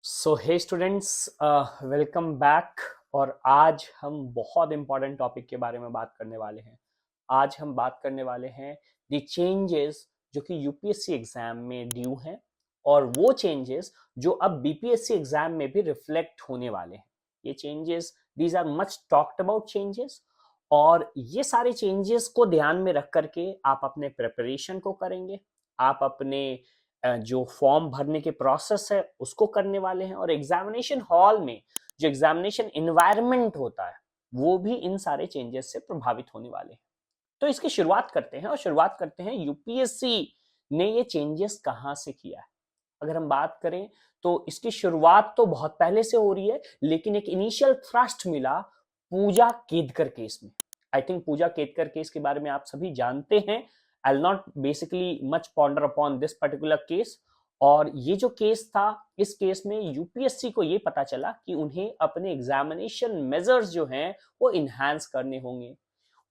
सो हे students, welcome back. और आज हम बहुत इंपॉर्टेंट टॉपिक के बारे में बात करने वाले हैं। आज हम बात करने वाले हैं द चेंजेस जो कि यूपीएससी एग्जाम में ड्यू हैं, और वो चेंजेस जो अब बीपीएससी एग्जाम में भी रिफ्लेक्ट होने वाले हैं। ये changes, these are much talked about changes, और ये सारे चेंजेस को ध्यान में रख करके आप अपने प्रिपरेशन को करेंगे। आप अपने जो फॉर्म भरने के प्रोसेस है उसको करने वाले हैं, और एग्जामिनेशन हॉल में जो एग्जामिनेशन इन्वायरमेंट होता है वो भी इन सारे चेंजेस से प्रभावित होने वाले हैं। तो इसकी शुरुआत करते हैं, और शुरुआत करते हैं यूपीएससी ने ये चेंजेस कहां से किया है। अगर हम बात करें तो इसकी शुरुआत तो बहुत पहले से हो रही है, लेकिन एक इनिशियल थ्रस्ट मिला पूजा केतकर केस में। I think Pooja Ketkar case के बारे में आप सभी जानते हैं। I will not basically much ponder upon this particular case. और ये जो केस था, इस केस में यूपीएससी को ये पता चला कि उन्हें अपने एग्जामिनेशन मेजर्स जो हैं वो इनहैंस करने होंगे।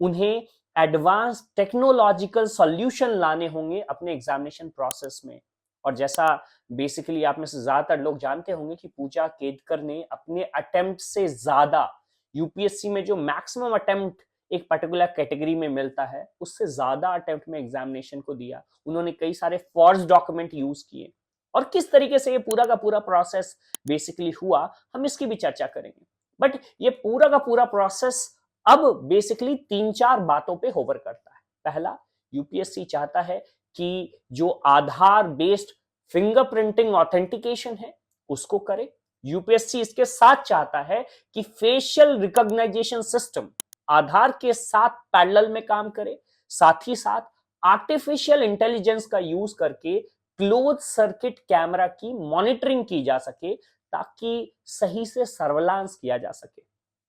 उन्हें एडवांस टेक्नोलॉजिकल सॉल्यूशन लाने होंगे अपने एग्जामिनेशन प्रोसेस में। और जैसा बेसिकली आप में से ज्यादातर लोग जानते होंगे कि पूजा केतकर ने अपने अटेम्प्ट से ज्यादा, यूपीएससी में जो मैक्सिमम अटेम्प्ट एक पर्टिकुलर कैटेगरी में मिलता है उससे ज्यादा अटेम्प्ट में एग्जामिनेशन को दिया। उन्होंने कई सारे फॉर्ज डॉक्यूमेंट यूज किए, और किस तरीके से ये पूरा का पूरा प्रोसेस बेसिकली हुआ हम इसकी भी चर्चा करेंगे। बट ये पूरा का पूरा प्रोसेस अब बेसिकली तीन चार बातों पे होवर करता है। पहला, यूपीएससी चाहता है कि जो आधार बेस्ड फिंगरप्रिंटिंग ऑथेंटिकेशन है उसको करे। यूपीएससी इसके साथ चाहता है कि फेशियल रिकॉग्नाइजेशन सिस्टम आधार के साथ पैरेलल में काम करे। साथ ही साथ आर्टिफिशियल इंटेलिजेंस का यूज करके क्लोज सर्किट कैमरा की मॉनिटरिंग की जा सके, ताकि सही से सर्वेलांस किया जा सके।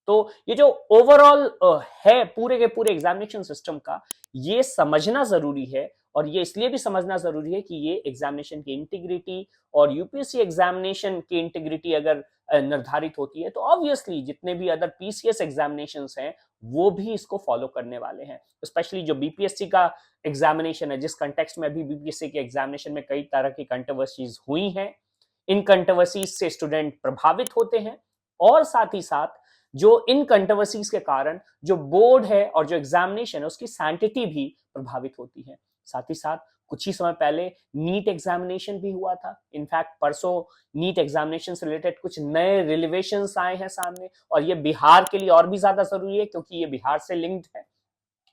तो ये जो ओवरऑल है पूरे के पूरे एग्जामिनेशन सिस्टम का, ये समझना जरूरी है। और ये इसलिए भी समझना जरूरी है कि ये एग्जामिनेशन की इंटीग्रिटी और यूपीएससी एग्जामिनेशन की इंटीग्रिटी अगर निर्धारित होती है तो ऑब्वियसली जितने भी अदर पीसीएस एग्जामिनेशंस हैं वो भी इसको फॉलो करने वाले हैं। स्पेशली जो बीपीएससी का एग्जामिनेशन है, जिस कंटेक्स्ट में अभी बीपीएससी के एग्जामिनेशन में कई तरह की कंट्रोवर्सीज हुई हैं, इन कंट्रोवर्सीज से स्टूडेंट प्रभावित होते हैं। और साथ ही साथ जो इन कंट्रोवर्सीज के कारण जो बोर्ड है और जो एग्जामिनेशन है उसकी सैंटिटी भी प्रभावित होती है। साथ ही साथ कुछ ही समय पहले नीट एग्जामिनेशन भी हुआ था। इनफैक्ट परसों नीट एग्जामिनेशन से रिलेटेड कुछ नए रिलेवेशंस आए हैं सामने, और ये बिहार के लिए और भी ज्यादा जरूरी है क्योंकि ये बिहार से लिंक्ड है।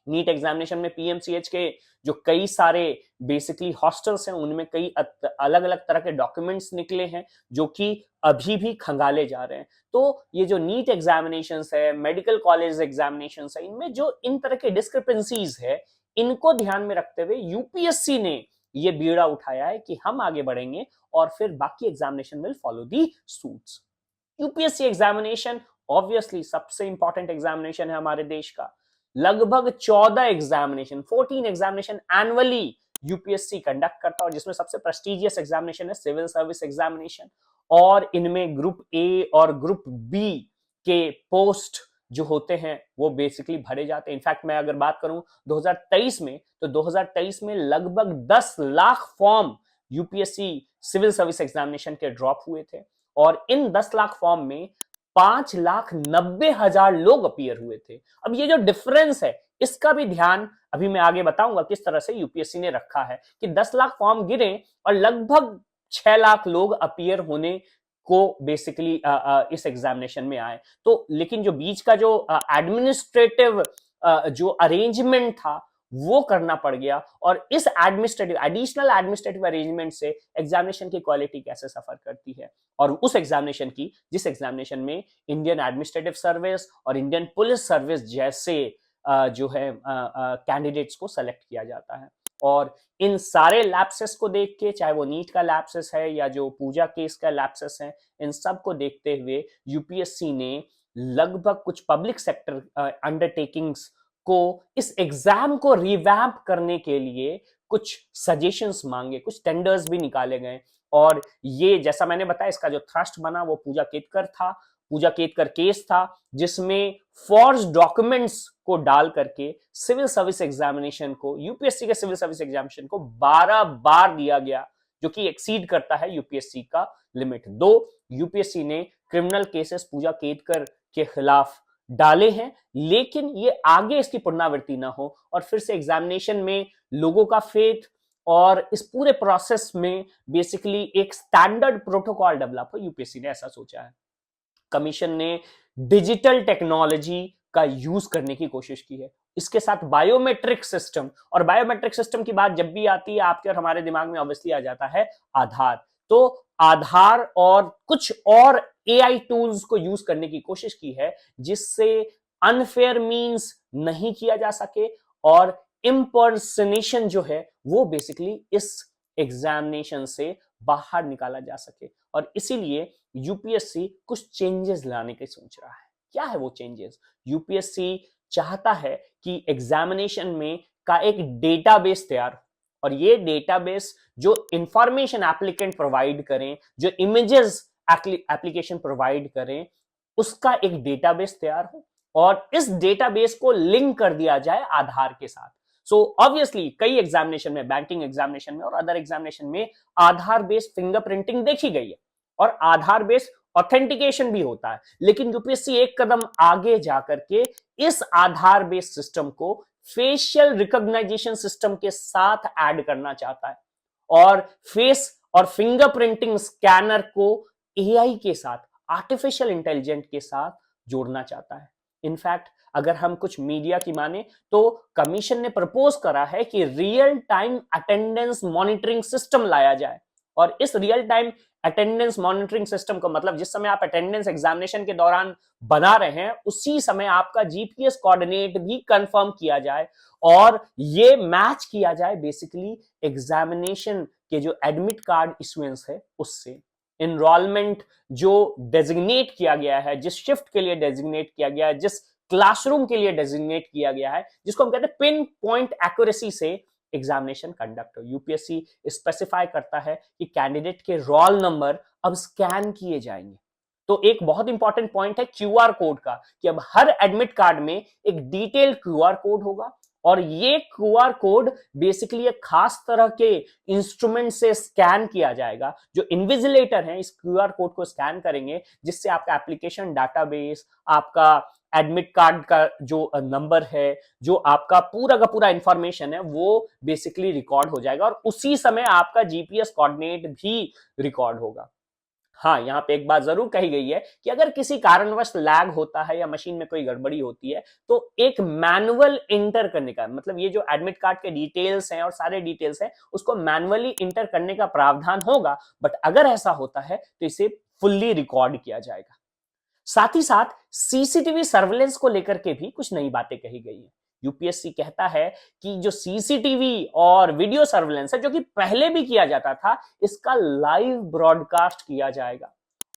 नीट एग्जामिनेशन में पीएमसीएच के जो कई सारे बेसिकली हॉस्टल्स हैं उनमें कई अलग अलग तरह के डॉक्यूमेंट्स निकले हैं जो कि अभी भी खंगाले जा रहे हैं। तो ये जो नीट एग्जामिनेशन है, मेडिकल कॉलेज एग्जामिनेशन है, इनमें जो इन तरह के डिस्क्रिपेंसीज है, इनको ध्यान में रखते हुए यूपीएससी ने ये बीड़ा उठाया है कि हम आगे बढ़ेंगे और फिर बाकी examination will follow the suits. UPSC examination obviously सबसे इंपॉर्टेंट एग्जामिनेशन है हमारे देश का। लगभग 14 examination, 14 examination annually UPSC conduct करता है, और जिसमें सबसे प्रेस्टिजियस एग्जामिनेशन है सिविल सर्विस एग्जामिनेशन। और इनमें ग्रुप ए और ग्रुप बी के पोस्ट जो होते हैं वो बेसिकली भरे जाते हैं। इनफैक्ट मैं अगर बात करूं 2023 में, तो 2023 में लगभग 10 lakh form UPSC civil service examination के ड्रॉप हुए थे, और इन 10 लाख फॉर्म में 5,90,000 लोग अपीयर हुए थे। अब ये जो डिफरेंस है इसका भी ध्यान अभी मैं आगे बताऊंगा किस तरह से यूपीएससी ने रखा है कि 10 लाख फॉर्म गिरे और लगभग 6 लाख लोग अपीयर होने को बेसिकली इस एग्जामिनेशन में आए। तो लेकिन जो बीच का जो एडमिनिस्ट्रेटिव जो अरेंजमेंट था वो करना पड़ गया, और इस एडिशनल एडमिनिस्ट्रेटिव अरेंजमेंट से एग्जामिनेशन की क्वालिटी कैसे सफर करती है। और उस एग्जामिनेशन की, जिस एग्जामिनेशन में इंडियन एडमिनिस्ट्रेटिव सर्विस और इंडियन पुलिस सर्विस जैसे जो है कैंडिडेट्स को सेलेक्ट किया जाता है। और इन सारे लैप्सेस को देख के, चाहे वो नीट का लैप्सेस है या जो पूजा केस का लैप्सेस है, इन सब को देखते हुए यूपीएससी ने लगभग कुछ पब्लिक सेक्टर अंडरटेकिंग्स को इस एग्जाम को रिवैम्प करने के लिए कुछ सजेशंस मांगे, कुछ टेंडर्स भी निकाले गए। और ये जैसा मैंने बताया, इसका जो थ्रस्ट बना वो पूजा केतकर था, पूजा केतकर केस था, जिसमें फॉर्ज डॉक्यूमेंट्स को डाल करके सिविल सर्विस एग्जामिनेशन को, यूपीएससी के सिविल सर्विस एग्जामिनेशन को 12 बार दिया गया, जो कि एक्सीड करता है यूपीएससी का लिमिट। दो यूपीएससी ने क्रिमिनल केसेस पूजा केतकर के खिलाफ डाले हैं, लेकिन ये आगे इसकी पुनरावृत्ति ना हो और फिर से एग्जामिनेशन में लोगों का फेथ और इस पूरे प्रोसेस में बेसिकली एक स्टैंडर्ड प्रोटोकॉल डेवलप हो, यूपीएससी ने ऐसा सोचा है। कमीशन ने डिजिटल टेक्नोलॉजी का यूज करने की कोशिश की है, इसके साथ बायोमेट्रिक सिस्टम, और बायोमेट्रिक सिस्टम की बात जब भी आती है आपके और हमारे दिमाग में ऑब्वियसली आ जाता है आधार। तो आधार और कुछ और एआई टूल्स को यूज करने की कोशिश की है जिससे अनफेयर मीन्स नहीं किया जा सके और इम्पर्सनेशन जो है वो बेसिकली इस एग्जामिनेशन से बाहर निकाला जा सके। और इसीलिए यूपीएससी कुछ चेंजेस लाने की सोच रहा है। क्या है वो चेंजेस? यूपीएससी चाहता है कि एग्जामिनेशन में का एक डेटाबेस तैयार हो, और ये डेटाबेस जो इंफॉर्मेशन एप्लीकेंट प्रोवाइड करें, जो इमेजेस एप्लीकेशन प्रोवाइड करें, उसका एक डेटाबेस तैयार हो और इस डेटाबेस को लिंक कर दिया जाए आधार के साथ। सो ऑब्वियसली कई एग्जामिनेशन में, बैंकिंग एग्जामिनेशन में और अदर एग्जामिनेशन में आधार बेस्ड फिंगरप्रिंटिंग देखी गई है और आधार बेस्ड ऑथेंटिकेशन भी होता है, लेकिन यूपीएससी एक कदम आगे जाकर के इस आधार बेस्ड सिस्टम को फेशियल रिकॉग्नाइजेशन सिस्टम के साथ ऐड करना चाहता है और फेस और फिंगरप्रिंटिंग स्कैनर को एआई के साथ, आर्टिफिशियल इंटेलिजेंस के साथ जोड़ना चाहता है। इनफैक्ट अगर हम कुछ मीडिया की माने तो कमीशन ने प्रपोज करा है कि real time attendance monitoring system लाया जाए, और इस real time attendance monitoring system को मतलब जिस समय आप अटेंडेंस एग्जामिनेशन के दौरान बना रहे हैं उसी समय आपका जीपीएस कोऑर्डिनेट भी कंफर्म किया जाए और ये मैच किया जाए बेसिकली एग्जामिनेशन के जो एडमिट कार्ड इश्यूएंस है उससे। इनरोलमेंट जो डेजिग्नेट किया गया है, जिस शिफ्ट के लिए डेजिग्नेट किया गया है, जिस क्लासरूम के लिए डेजिग्नेट किया गया है, जिसको हम कहते हैं पिन पॉइंट एक्यूरेसी से एग्जामिनेशन कंडक्ट हो। यूपीएससी स्पेसिफाई करता है कि कैंडिडेट के रोल नंबर अब स्कैन किए जाएंगे। तो एक बहुत इंपॉर्टेंट पॉइंट है क्यूआर कोड का, कि अब हर एडमिट कार्ड में एक डिटेल क्यूआर कोड होगा और ये क्यूआर कोड बेसिकली एक खास तरह के इंस्ट्रूमेंट से स्कैन किया जाएगा। जो इन्विजिलेटर हैं इस क्यूआर कोड को स्कैन करेंगे, जिससे आपका एप्लीकेशन डाटाबेस, आपका एडमिट कार्ड का जो नंबर है, जो आपका पूरा का पूरा इंफॉर्मेशन है वो बेसिकली रिकॉर्ड हो जाएगा और उसी समय आपका जीपीएस कोऑर्डिनेट भी रिकॉर्ड होगा। हाँ, यहाँ पे एक बात जरूर कही गई है कि अगर किसी कारणवश लैग होता है या मशीन में कोई गड़बड़ी होती है तो एक मैनुअल इंटर करने का, मतलब ये जो एडमिट कार्ड के डिटेल्स हैं और सारे डिटेल्स हैं उसको मैनुअली इंटर करने का प्रावधान होगा, बट अगर ऐसा होता है तो इसे फुल्ली रिकॉर्ड किया जाएगा। साथ ही साथ सीसीटीवी सर्वेलेंस को लेकर के भी कुछ नई बातें कही गई है। यूपीएससी कहता है कि जो सीसीटीवी और वीडियो सर्वेलेंस है, जो कि पहले भी किया जाता था, इसका लाइव ब्रॉडकास्ट किया जाएगा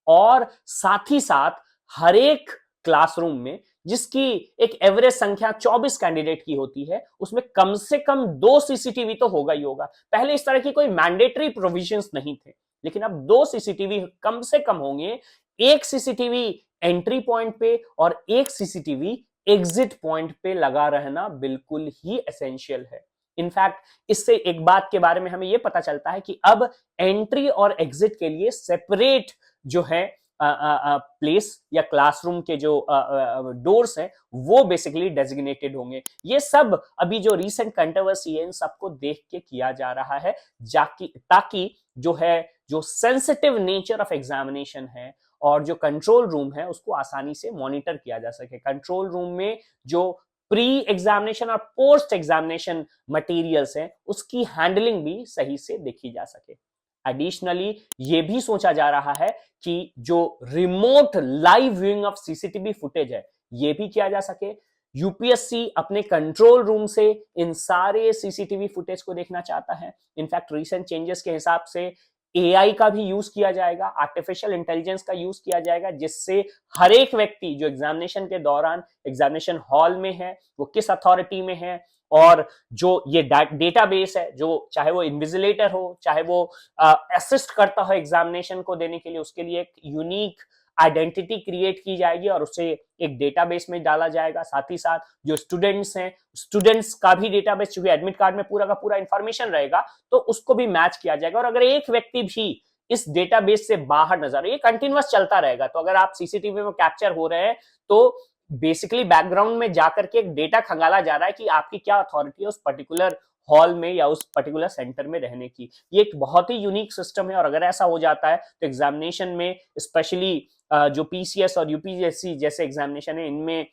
और साथ ही साथ हर एक क्लासरूम में, जिसकी एक एवरेज संख्या 24 कैंडिडेट की होती है, उसमें कम से कम 2 सीसीटीवी तो होगा ही होगा। पहले इस तरह की कोई मैंडेटरी प्रोविजंस नहीं थे, लेकिन अब 2 सीसीटीवी कम से कम होंगे। एक सीसीटीवी एंट्री पॉइंट पे और एक सीसीटीवी एग्जिट पॉइंट पे लगा रहना बिल्कुल ही एसेंशियल है। इनफैक्ट इससे एक बात के बारे में हमें यह पता चलता है कि अब एंट्री और एग्जिट के लिए सेपरेट जो है प्लेस या क्लासरूम के जो डोर्स हैं वो बेसिकली डेजिग्नेटेड होंगे। ये सब अभी जो रीसेंट कंट्रोवर्सी है इन सबको देख के किया जा रहा है, ताकि जो सेंसिटिव नेचर ऑफ एग्जामिनेशन है और जो कंट्रोल रूम है उसको आसानी से मॉनिटर किया जा सके। कंट्रोल रूम में जो प्री एग्जामिनेशन और पोस्ट एग्जामिनेशन मटेरियल्स हैं उसकी हैंडलिंग भी सही से देखी जा सके। एडिशनली ये भी सोचा जा रहा है कि जो remote live viewing of CCTV footage है ये भी किया जा सके। यूपीएससी अपने कंट्रोल रूम से इन सारे सीसीटीवी फुटेज को देखना चाहता है। इनफैक्ट रीसेंट चेंजेस के हिसाब से एआई का भी यूज किया जाएगा, आर्टिफिशियल इंटेलिजेंस का यूज किया जाएगा, जिससे हर एक व्यक्ति जो एग्जामिनेशन के दौरान एग्जामिनेशन हॉल में है, वो किस अथॉरिटी में है, और जो ये डेटाबेस है, जो चाहे वो इन्विजिलेटर हो, चाहे वो असिस्ट करता हो एग्जामिनेशन को देने के लिए, उसके लिए एक यूनिक आइडेंटिटी क्रिएट की जाएगी और उसे एक डेटाबेस में डाला जाएगा। साथ ही साथ जो स्टूडेंट्स हैं, स्टूडेंट्स का भी डेटाबेस, चूंकि एडमिट कार्ड में पूरा का पूरा इंफॉर्मेशन रहेगा, तो उसको भी मैच किया जाएगा। और अगर एक व्यक्ति भी इस डेटाबेस से बाहर नजर, ये कंटिन्यूअस चलता रहेगा। तो अगर आप सीसीटीवी में कैप्चर हो रहे हैं तो बेसिकली बैकग्राउंड में जाकर के एक डेटा खंगाला जा रहा है कि आपकी क्या अथॉरिटी है उस पर्टिकुलर हॉल में या उस पर्टिकुलर सेंटर में रहने की। ये एक बहुत ही यूनिक सिस्टम है और अगर ऐसा हो जाता है तो एग्जामिनेशन में स्पेशली जो पीसीएस और यूपीएससी जैसे एग्जामिनेशन है इनमें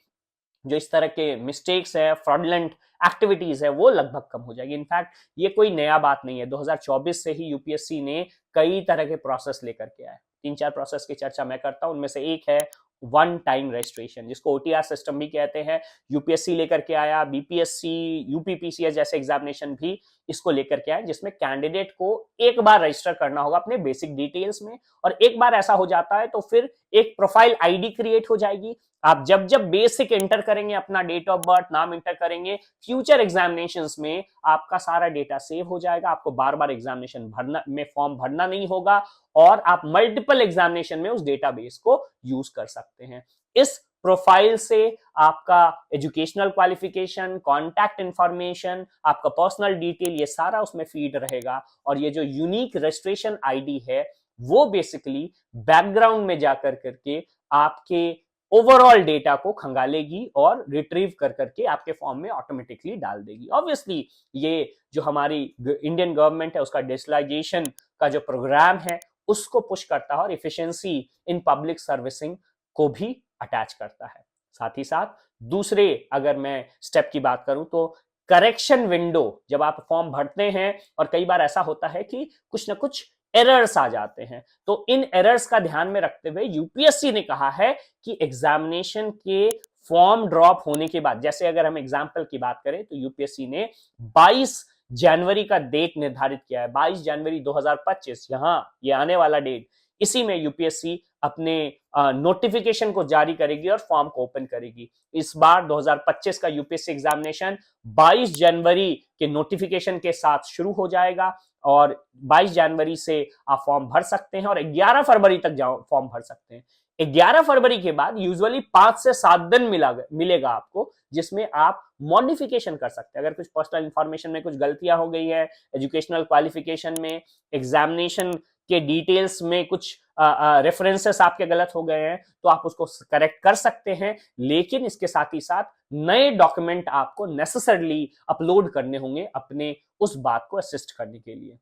जो इस तरह के मिस्टेक्स है, फ्रॉडलेंट एक्टिविटीज है, वो लगभग कम हो जाएगी। इनफैक्ट ये कोई नया बात नहीं है, 2024 से ही यूपीएससी ने कई तरह के प्रोसेस लेकर के आए। 3-4 प्रोसेस की चर्चा मैं करता हूं, उनमें से एक है वन टाइम रजिस्ट्रेशन, जिसको ओटीआर सिस्टम भी कहते हैं। यूपीएससी लेकर के आया, बीपीएससी, यूपीपीसीएस जैसे एग्जामिनेशन भी इसको लेकर के आए, जिसमें कैंडिडेट को एक बार रजिस्टर करना होगा अपने बेसिक डिटेल्स में, और एक बार ऐसा हो जाता है तो फिर एक प्रोफाइल आईडी क्रिएट हो जाएगी। आप जब जब बेसिक एंटर करेंगे, अपना डेट ऑफ बर्थ, नाम एंटर करेंगे, फ्यूचर एग्जामिनेशंस में आपका सारा डेटा सेव हो जाएगा। आपको बार बार एग्जामिनेशन भरना में फॉर्म भरना नहीं होगा और आप मल्टीपल एग्जामिनेशन में उस डेटाबेस को यूज कर सकते हैं। इस प्रोफाइल से आपका एजुकेशनल क्वालिफिकेशन, कॉन्टैक्ट इंफॉर्मेशन, आपका पर्सनल डिटेल, ये सारा उसमें फीड रहेगा। और ये जो यूनिक रजिस्ट्रेशन आईडी है वो बेसिकली बैकग्राउंड में जाकर करके आपके ओवरऑल डेटा को खंगालेगी और रिट्रीव कर करके आपके फॉर्म में ऑटोमेटिकली डाल देगी। ऑब्वियसली ये जो हमारी इंडियन गवर्नमेंट है उसका डिजिटलाइजेशन का जो प्रोग्राम है उसको पुश करता है और इफिशिएंसी इन पब्लिक सर्विसिंग को भी अटैच करता है। साथ ही साथ दूसरे अगर मैं स्टेप की बात करूं तो करेक्शन विंडो, जब आप फॉर्म भरते हैं और कई बार ऐसा होता है कि कुछ ना कुछ एरर्स आ जाते हैं, तो इन एरर्स का ध्यान में रखते हुए यूपीएससी ने कहा है कि एग्जामिनेशन के फॉर्म ड्रॉप होने के बाद, जैसे अगर हम एग्जाम्पल की बात करें तो यूपीएससी ने 22 जनवरी का डेट निर्धारित किया है। 22 जनवरी 2025 यहां ये आने वाला डेट, इसी में यूपीएससी अपने नोटिफिकेशन को जारी करेगी और फॉर्म को ओपन करेगी। इस बार 2025 का यूपीएससी एग्जामिनेशन 22 जनवरी के नोटिफिकेशन के साथ शुरू हो जाएगा और 22 जनवरी से आप फॉर्म भर सकते हैं और 11 फरवरी तक फॉर्म भर सकते हैं। 11 फरवरी के बाद यूजुअली 5 से 7 दिन मिलेगा आपको, जिसमें आप मॉडिफिकेशन कर सकते हैं। अगर कुछ पर्सनल इंफॉर्मेशन में कुछ गलतियां हो गई है, एजुकेशनल क्वालिफिकेशन में, एग्जामिनेशन के डिटेल्स में कुछ रेफरेंसेस आपके गलत हो गए हैं, तो आप उसको करेक्ट कर सकते हैं। लेकिन इसके साथ ही साथ नए डॉक्यूमेंट आपको नेसेसरली अपलोड करने होंगे अपने उस बात को असिस्ट करने के लिए।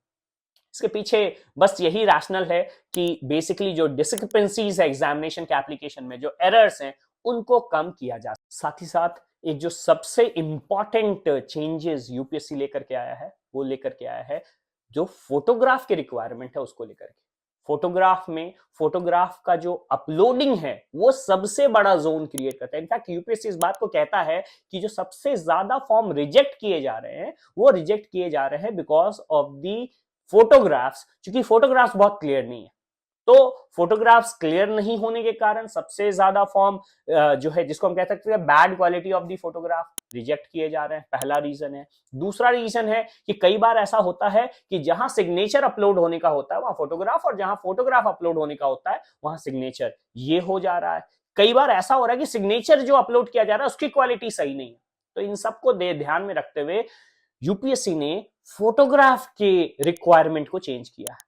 इसके पीछे बस यही रैशनल है कि बेसिकली जो डिस्क्रिपेंसीज है एग्जामिनेशन के एप्लीकेशन में, जो एरर्स हैं, उनको कम किया जा। साथ ही साथ एक जो सबसे इंपॉर्टेंट चेंजेस यूपीएससी लेकर के आया है वो लेकर के आया है जो फोटोग्राफ की रिक्वायरमेंट है उसको लेकर के। फोटोग्राफ का जो अपलोडिंग है वो सबसे बड़ा जोन क्रिएट करता है। इनफैक्ट यूपीएससी इस बात को कहता है कि जो सबसे ज्यादा फॉर्म रिजेक्ट किए जा रहे हैं वो रिजेक्ट किए जा रहे हैं बिकॉज ऑफ दी फोटोग्राफ्स, क्योंकि फोटोग्राफ्स बहुत क्लियर नहीं है। तो फोटोग्राफ्स क्लियर नहीं होने के कारण सबसे ज्यादा फॉर्म जो है, जिसको हम कह सकते हैं bad quality of the photograph, reject किए जा रहे हैं। पहला रीजन है। दूसरा रीजन है कि कई बार ऐसा होता है कि जहां सिग्नेचर अपलोड होने का होता है वहां फोटोग्राफ, और जहां फोटोग्राफ अपलोड होने का होता है वहां सिग्नेचर, ये हो जा रहा है। कई बार ऐसा हो रहा है कि सिग्नेचर जो अपलोड किया जा रहा है उसकी क्वालिटी सही नहीं है। तो इन सबको ध्यान में रखते हुए यूपीएससी ने फोटोग्राफ के रिक्वायरमेंट को चेंज किया है।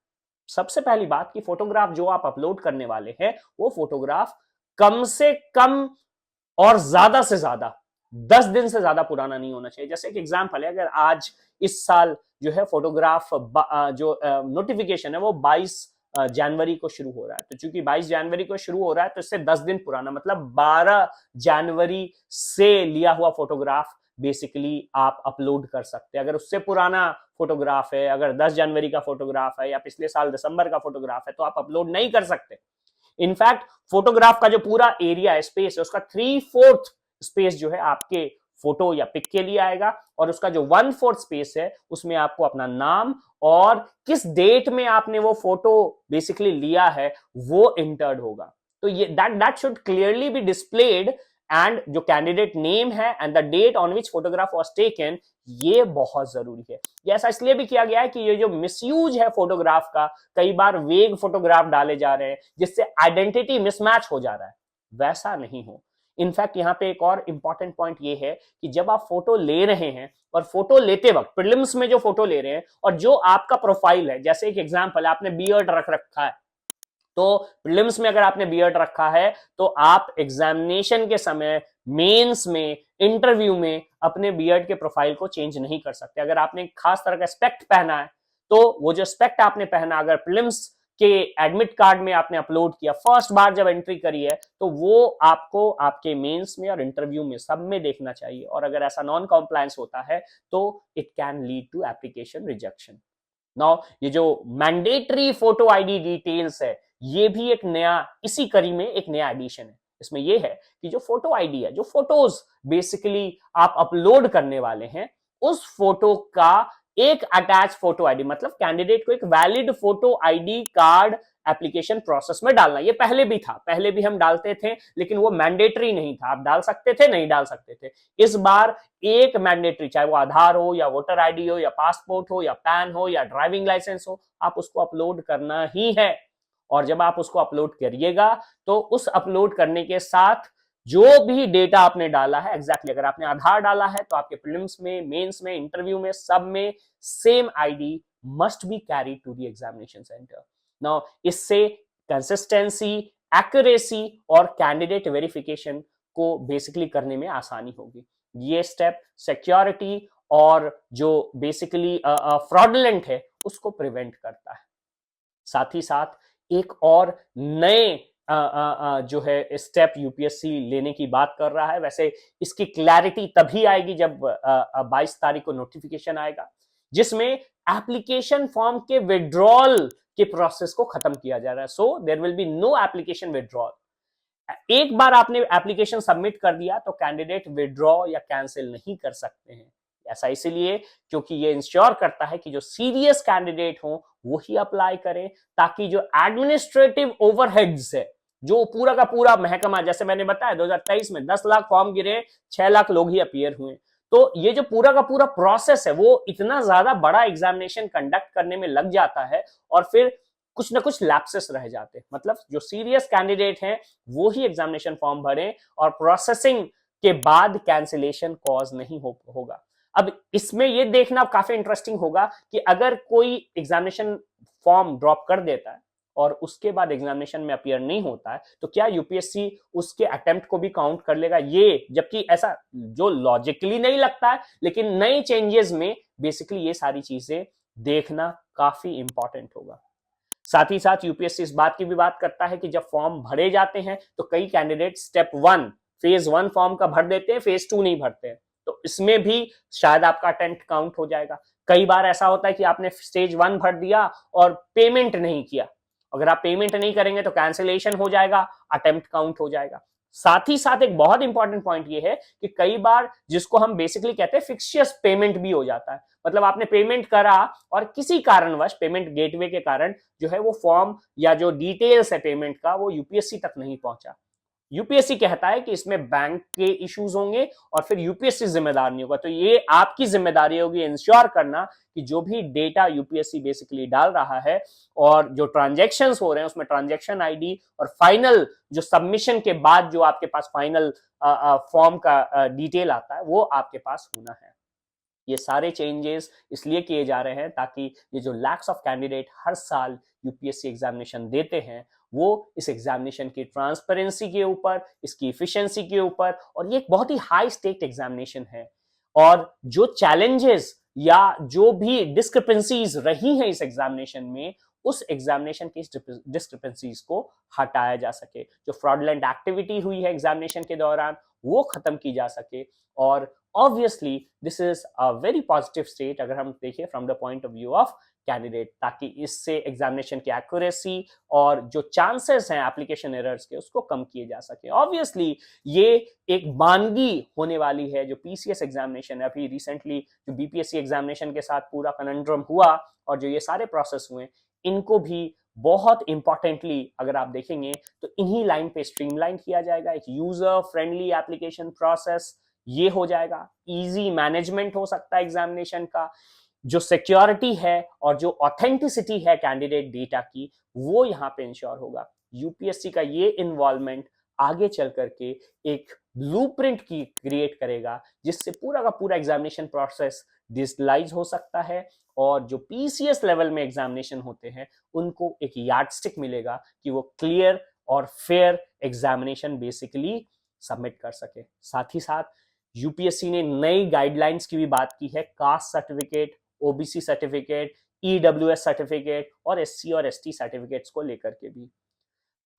सबसे पहली बात कि फोटोग्राफ जो आप अपलोड करने वाले हैं वो फोटोग्राफ कम से कम और ज्यादा से ज्यादा 10 दिन से ज्यादा पुराना नहीं होना चाहिए। जैसे एक एग्जांपल है, अगर आज इस साल जो है फोटोग्राफ जो नोटिफिकेशन है वो 22 जनवरी को शुरू हो रहा है, तो चूंकि 22 जनवरी को शुरू हो रहा है तो इससे 10 दिन पुराना, मतलब 12 जनवरी से लिया हुआ फोटोग्राफ बेसिकली आप अपलोड कर सकते हैं। अगर उससे पुराना फोटोग्राफ है, अगर 10 जनवरी का फोटोग्राफ है या पिछले साल दिसंबर का फोटोग्राफ है, तो आप अपलोड नहीं कर सकते। इनफैक्ट फोटोग्राफ का जो पूरा एरिया है, स्पेस है, उसका 3/4 स्पेस जो है आपके फोटो या पिक के लिए आएगा, और उसका जो 1/4 स्पेस है उसमें आपको अपना नाम और किस डेट में आपने वो फोटो बेसिकली लिया है वो इंटर्ड होगा। तो ये that should clearly be displayed, and जो कैंडिडेट नेम है and the date on which photograph was taken, ये बहुत जरूरी है। ये ऐसा इसलिए भी किया गया है कि ये जो मिसयूज है फोटोग्राफ का, कई बार वेग फोटोग्राफ डाले जा रहे हैं जिससे आइडेंटिटी मिसमैच हो जा रहा है, वैसा नहीं हो। इनफैक्ट यहाँ पे एक और इंपॉर्टेंट पॉइंट ये है कि जब आप फोटो ले रहे हैं और फोटो लेते वक्त प्रीलिम्स में जो फोटो ले रहे हैं और जो आपका प्रोफाइल है, जैसे एक एग्जांपल है, आपने बियर्ड रख रखा है, तो प्रीलिम्स में अगर आपने बियर्ड रखा है तो आप एग्जामिनेशन के समय, मेंस में, इंटरव्यू में अपने बियर्ड के प्रोफाइल को चेंज नहीं कर सकते। अगर आपने खास तरह का स्पेक्ट पहना है तो वो जो स्पेक्ट आपने पहना, अगर प्रीलिम्स के एडमिट कार्ड में आपने अपलोड किया, फर्स्ट बार जब एंट्री करी है, तो वो आपको आपके मेंस में और इंटरव्यू में सब में देखना चाहिए। और अगर ऐसा नॉन कॉम्प्लायंस होता है तो it can lead to application rejection. Now ये जो मैंडेटरी फोटो आईडी डिटेल्स है, ये भी एक नया, इसी कड़ी में एक नया एडिशन है। इसमें ये है कि जो फोटो आईडी है, जो फोटोज बेसिकली आप अपलोड करने वाले हैं, उस फोटो का एक अटैच फोटो आईडी, मतलब कैंडिडेट को एक valid photo ID card application process में डालना। ये पहले भी था, पहले भी हम डालते थे, लेकिन वो मैंडेटरी नहीं था। आप डाल सकते थे, नहीं डाल सकते थे। इस बार एक मैंडेटरी, चाहे वो आधार हो या वोटर आईडी हो या पासपोर्ट हो या पैन हो या ड्राइविंग लाइसेंस हो, आप उसको अपलोड करना ही है। और जब आप उसको अपलोड करिएगा तो उस अपलोड करने के साथ जो भी डेटा आपने डाला है, एग्जैक्टली अगर आपने आधार डाला है तो आपके प्रीलिम्स में, मेंस में, इंटरव्यू में, सब में same ID must be carried to the examination centre. Now इससे कंसिस्टेंसी, एक्यूरेसी और कैंडिडेट वेरिफिकेशन को बेसिकली करने में आसानी होगी। ये स्टेप सिक्योरिटी और जो बेसिकली फ्रॉडलेंट है उसको प्रिवेंट करता है। साथ ही साथ एक और नए जो है स्टेप यूपीएससी लेने की बात कर रहा है। वैसे इसकी क्लैरिटी तभी आएगी जब 22 तारीख को नोटिफिकेशन आएगा, जिसमें एप्लीकेशन फॉर्म के विड्रॉल के प्रोसेस को खत्म किया जा रहा है। So there will be no application withdrawal. एक बार आपने एप्लीकेशन सबमिट कर दिया तो कैंडिडेट विड्रॉ या कैंसिल नहीं कर सकते हैं। ऐसा इसलिए क्योंकि ये इंश्योर करता है कि जो सीरियस कैंडिडेट हो वो ही अप्लाई करें, ताकि जो एडमिनिस्ट्रेटिव ओवरहेड्स है, जो पूरा का पूरा महकमा, जैसे मैंने बताया 2023 में 10 लाख फॉर्म गिरे, 6 लाख लोग ही अपीयर हुए। तो ये जो पूरा का पूरा प्रोसेस है वो इतना ज्यादा बड़ा एग्जामिनेशन कंडक्ट करने में लग जाता है और फिर कुछ ना कुछ लैप्सेस रह जाते हैं। मतलब जो सीरियस कैंडिडेट हैं वो ही एग्जामिनेशन फॉर्म भरें और प्रोसेसिंग के बाद कैंसिलेशन कॉज नहीं होगा। अब इसमें ये देखना काफी इंटरेस्टिंग होगा कि अगर कोई एग्जामिनेशन फॉर्म ड्रॉप कर देता है और उसके बाद एग्जामिनेशन में अपीयर नहीं होता है तो क्या यूपीएससी उसके अटेम्प्ट को भी काउंट कर लेगा? ये जबकि ऐसा जो लॉजिकली नहीं लगता है, लेकिन नए चेंजेस में बेसिकली ये सारी चीजें देखना काफी इंपॉर्टेंट होगा। साथ ही साथ यूपीएससी इस बात की भी बात करता है कि जब फॉर्म भरे जाते हैं तो कई कैंडिडेट स्टेप 1 फेज 1 फॉर्म का भर देते हैं, फेज 2 नहीं भरते हैं, तो इसमें भी शायद आपका अटेम्प्ट काउंट हो जाएगा। कई बार ऐसा होता है कि आपने स्टेज 1 भर दिया और पेमेंट नहीं किया, अगर आप पेमेंट नहीं करेंगे तो कैंसिलेशन हो जाएगा, अटेम्प्ट काउंट हो जाएगा। साथ ही साथ एक बहुत इंपॉर्टेंट पॉइंट ये है कि कई बार जिसको हम बेसिकली कहते हैं फिक्शियस पेमेंट भी हो जाता है। मतलब आपने पेमेंट करा और किसी कारणवश पेमेंट गेटवे के कारण जो है वो फॉर्म या जो डिटेल्स है पेमेंट का वो यूपीएससी तक नहीं पहुंचा। यूपीएससी कहता है कि इसमें बैंक के इश्यूज होंगे और फिर यूपीएससी जिम्मेदार नहीं होगा। तो ये आपकी जिम्मेदारी होगी इंश्योर करना कि जो भी डेटा यूपीएससी बेसिकली डाल रहा है और जो ट्रांजैक्शंस हो रहे हैं उसमें ट्रांजैक्शन आईडी और फाइनल जो सबमिशन के बाद जो आपके पास फाइनल फॉर्म का डिटेल आता है वो आपके पास होना है। ये सारे चेंजेस इसलिए किए जा रहे हैं ताकि ये जो लैक्स ऑफ कैंडिडेट हर साल यूपीएससी एग्जामिनेशन देते हैं वो इस एग्जामिनेशन की ट्रांसपेरेंसी के ऊपर, इसकी इफिशिएंसी के ऊपर, और ये एक बहुत ही हाई स्टेक एग्जामिनेशन है, और जो चैलेंजेस या जो भी डिस्क्रिपेंसीज रही हैं इस एग्जामिनेशन में, उस एग्जामिनेशन की डिस्क्रिपेंसीज को हटाया जा सके, जो फ्रॉडलेंट एक्टिविटी हुई है एग्जामिनेशन के दौरान वो खत्म की जा सके। और obviously this is a very positive state अगर हम देखें from the point of view of candidate, ताकि इससे एग्जामिनेशन की एक्यूरेसी और जो चांसेस हैं एप्लीकेशन एरर्स के उसको कम किए जा सके। ऑब्वियसली ये एक मानगी होने वाली है जो पीसीएस एग्जामिनेशन है, अभी रिसेंटली जो बीपीएससी एग्जामिनेशन के साथ पूरा कनंड्रम हुआ और जो ये सारे प्रोसेस हुए इनको भी बहुत इंपॉर्टेंटली अगर आप देखेंगे तो इन्हीं लाइन पे स्ट्रीमलाइन किया जाएगा। एक यूजर फ्रेंडली एप्लीकेशन प्रोसेस ये हो जाएगा, इजी मैनेजमेंट हो सकता है एग्जामिनेशन का, जो सिक्योरिटी है और जो ऑथेंटिसिटी है कैंडिडेट डेटा की वो यहाँ पे इंश्योर होगा। यूपीएससी का ये इन्वॉल्वमेंट आगे चल करके एक ब्लूप्रिंट की क्रिएट करेगा, जिससे पूरा का पूरा एग्जामिनेशन प्रोसेस डिजिटलाइज हो सकता है और जो पीसीएस लेवल में एग्जामिनेशन होते हैं उनको एक यार्डस्टिक मिलेगा कि वो क्लियर और फेयर एग्जामिनेशन बेसिकली सबमिट कर सके। साथ ही साथ यूपीएससी ने नई गाइडलाइंस की भी बात की है, caste certificate, OBC certificate, EWS certificate और एससी और एसटी सर्टिफिकेट्स को लेकर के भी।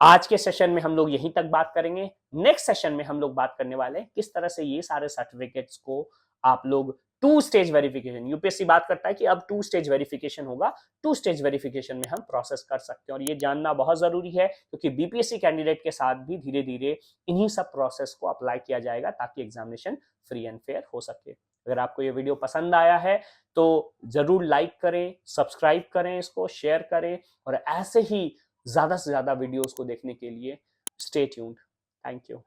आज के सेशन में हम लोग यहीं तक बात करेंगे। नेक्स्ट सेशन में हम लोग बात करने वाले हैं किस तरह से ये सारे सर्टिफिकेट्स को आप लोग टू स्टेज वेरिफिकेशन, यूपीएससी बात करता है कि अब टू स्टेज वेरिफिकेशन होगा, टू स्टेज वेरिफिकेशन में हम प्रोसेस कर सकते हैं और ये जानना बहुत जरूरी है क्योंकि बीपीएससी कैंडिडेट के साथ भी धीरे धीरे इन्हीं सब प्रोसेस को अप्लाई किया जाएगा ताकि एग्जामिनेशन फ्री एंड फेयर हो सके। अगर आपको ये वीडियो पसंद आया है तो जरूर लाइक करें, सब्सक्राइब करें, इसको शेयर करें और ऐसे ही ज्यादा से ज्यादा वीडियोस को देखने के लिए स्टे ट्यून्ड। Thank you.